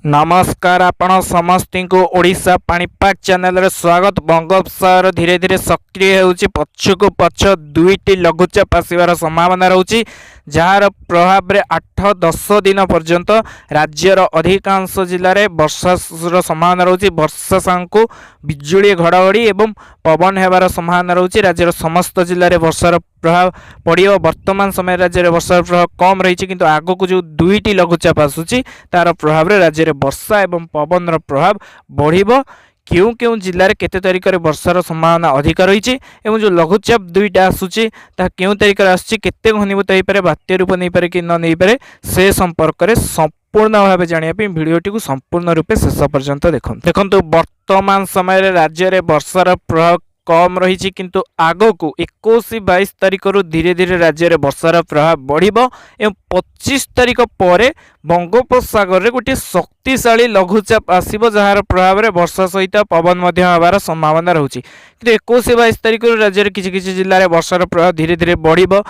नमस्कार आपण समस्ती को ओडिशा पाणीपाग चैनल रे स्वागत। बंगोपसागर धीरे धीरे सक्रिय होउची पछक पछ दुईटी लघुचाप आसीबार संभावना रहउची जार प्रभाव रे 8-10 दिन पर्यंत राज्यर अधिकांश जिले में वर्षा संभावना रहउची। वर्षा सांकु बिजुली घड़घड़ी एवं पवन हेबार संभावना रहउची। राज्यर समस्त जिले में वर्षार प्रभाव पड़ियो। वर्तमान समय राज्य में वर्षार प्रभाव कम रही किंतु आगक जो दुईटी लघुचाप आसुची तार प्रभाव रे राज्य में वर्षा एवं पवन प्रभाव बढ़िबो। क्यों क्यों जिले में केते तारिख में वर्षार संभावना अधिक रही एवं जो लघुचाप दुईटा आसूची ता क्यों तारिख आसूची केते घनीभूत हो पारे बात्या रूप नहीं पारे कि न नहीं पारे से संपर्क में संपूर्ण भाव जानिया भिडियोटी को संपूर्ण रूपे शेष पर्यंत देखंतु। वर्तमान समय राज्य में वर्षार प्रभाव कम रही किंतु आगकू 21-22 तारिख रु धीरे धीरे राज्य में वर्षार प्रभाव बढ़िबो एवं 25 तारिख पर बंगोपसागर रे गोटे शक्तिशाली लघुचाप आसीबो जार प्रभाव में वर्षा सहित पवन मध्य हबार संभावना रहउची। किंतु 21-22 तारिख रु राज्य में किछि किछि जिल्ला रे वर्षार प्रभाव धीरे धीरे बढ़िबो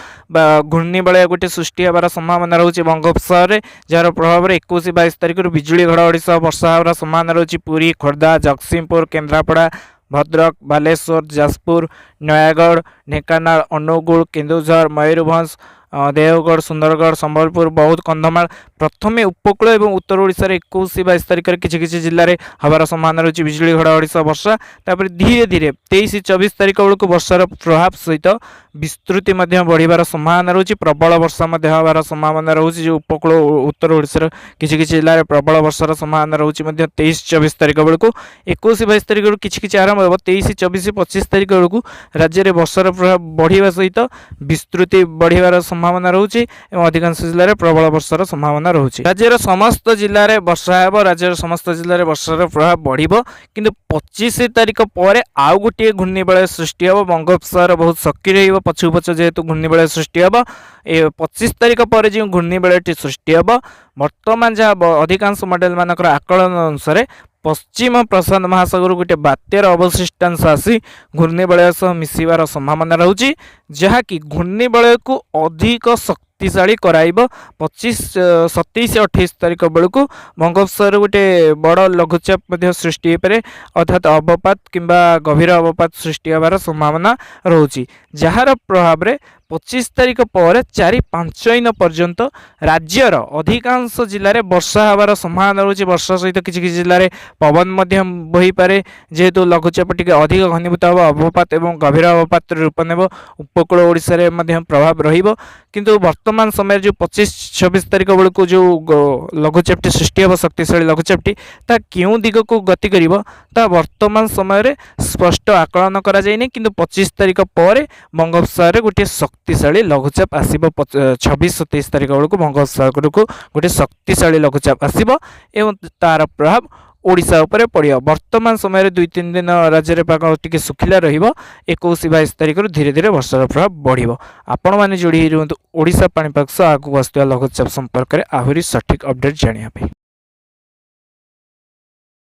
घूर्णिबलय गोटे सृष्टि हबार संभावना रहउची बंगोपसागर रे जार प्रभाव में 21-22 तारिख रु बिजुली घड़घड़ी सह वर्षा हबार संभावना रहउची। पुरी, खोर्धा, जगतसिंहपुर, केन्द्रापड़ा, भद्रक, बालेश्वर, जाजपुर, नयागढ़, ढेंकानाल, अनुगुल, केन्दुझर, मयूरभंज, देवगढ़, सुंदरगढ़, संबलपुर, बौद्ध, कंधमाल प्रथमे उपकूल और उत्तर ओडिशा रे 21-22 तारिख में किछि किछि जिल्ला रे हबार संभावना रही बिजुली घड़घड़ी सह वर्षा। तापर धीरे धीरे 23-24 तारिख बेलू वर्षार प्रभाव सहित विस्तृति बढ़िबार संभावना रही। प्रबल वर्षा हबार संभावना रही जो उपकूल उत्तर ओडिशा किछि किछि जिल्ला रे प्रबल वर्षार संभावना रही 23-24 तारिख बेलू। 21-22 तारिख बेलू किछि किछि आरंभ हो 23-24-25 तारिख बेलू राज्य में वर्षार प्रभाव बढ़िबा सहित विस्तृति बढ़िबार संभावना रही और अधिकांश जिले में प्रबल वर्षार संभावना रही। राज्यर समस्त जिले में वर्षा हेब। राज्यर समस्त जिले में वर्षार प्रभाव बढ़िबो किंतु 25 तारिख पर आउ गोटे घूर्णिबलय सृष्टि हे। बंगोपसागर बहुत सक्रिय हो पछु पछ जेहेतु घूर्णिबलय सृष्टि हे। 25 तारिख पर जो घूर्णिबलयटी सृष्टि हे वर्तमान जहाँ अधिकांश मॉडल मानकर आकलन अनुसार पश्चिम प्रशांत महासागर गोटे बात्यार अवशिष्टांश आसी घूर्णिबलय सह मिसिबार संभावना रही जहाँकि घूर्णिबलय को अधिक शक्तिशाली कराइब। 27-28 तारिख बेलू बंगोपसागर गोटे बड़ लघुचाप सृष्टि हो पारे अर्थात अवपात किंबा गभीर अवपात सृष्टि होबार संभावना रही जार प्रभाव में 25 तारिख पर 4-5 दिन पर्यंत राज्यर अधिकांश जिले में वर्षा हबार संभावना रही। वर्षा सहित किछि जिले में पवन बही पारे जेहेतु लघुचाप टिके अधिक घनीभूत हम अवपात और गभीर अवपात रूप नेब उपकूल ओडिशा रे मध्य प्रभाव रहिबो। किंतु वर्तमान समय जो 25-26 तारिख बेलू जो लघुचापटी सृष्टि हे शक्तिशाली लघुचापटी ता क्यों दिग को गति करिबो ता वर्तमान समय रे स्पष्ट आकलन करा जायनि किंतु 25 तारिख पर बंगोपसागर रे गोटे शक्तिशाली लघुचाप आसीबो। 26-27 तारिख बेलू बंगोपसागर को गोटे शक्तिशाली लघुचाप आसीबो एवं तार प्रभाव ओडिशा उपरे पड़ियो। वर्तमान समय 2-3 दिन राज्य में पाग टिके सुखिला रहिबो। 21-22 तारिख धीरे धीरे वर्षार प्रभाव बढ़िबो। आपण माने जोड़ी रुहतु ओडिशा पाणीपाग सह आगु आसुवा लघुचाप संपर्क में आहुरी सठिक अपडेट जानिया।